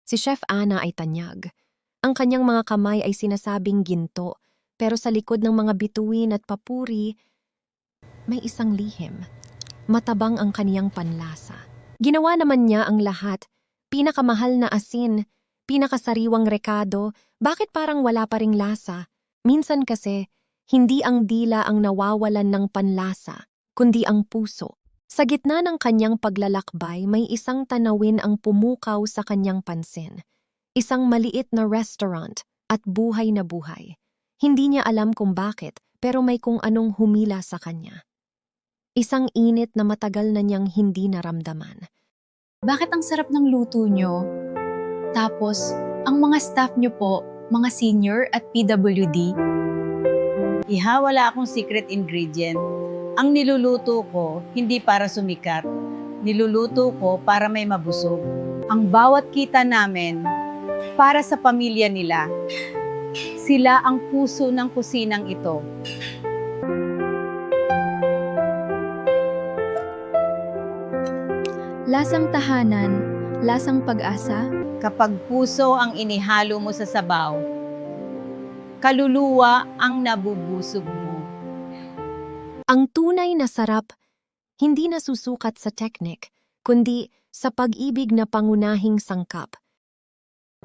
Si Chef Ana ay tanyag. Ang kanyang mga kamay ay sinasabing ginto, pero sa likod ng mga bituin at papuri, may isang lihim. Matabang ang kaniyang panlasa. Ginawa naman niya ang lahat. Pinakamahal na asin, pinakasariwang rekado, bakit parang wala pa ring lasa? Minsan kasi, hindi ang dila ang nawawalan ng panlasa, kundi ang puso. Sa gitna ng kanyang paglalakbay, may isang tanawin ang pumukaw sa kanyang pansin. Isang maliit na restaurant at buhay na buhay. Hindi niya alam kung bakit, pero may kung anong humila sa kanya. Isang init na matagal na niyang hindi naramdaman. Bakit ang sarap ng luto nyo? Tapos, ang mga staff nyo po, mga senior at PWD? Iha, wala akong secret ingredient. Ang niluluto ko, hindi para sumikat. Niluluto ko para may mabusog. Ang bawat kita namin, para sa pamilya nila. Sila ang puso ng kusinang ito. Lasang tahanan, lasang pag-asa. Kapag puso ang inihalo mo sa sabaw, kaluluwa ang nabubusog mo. Ang tunay na sarap, hindi nasusukat sa teknik, kundi sa pag-ibig na pangunahing sangkap.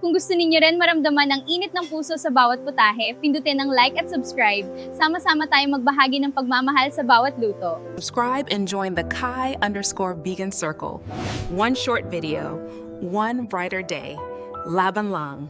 Kung gusto ninyo rin maramdaman ang init ng puso sa bawat putahe, pindutin ang like at subscribe. Sama-sama tayong magbahagi ng pagmamahal sa bawat luto. Subscribe and join the Kai_Vegan Circle. One short video, one brighter day. Laban lang.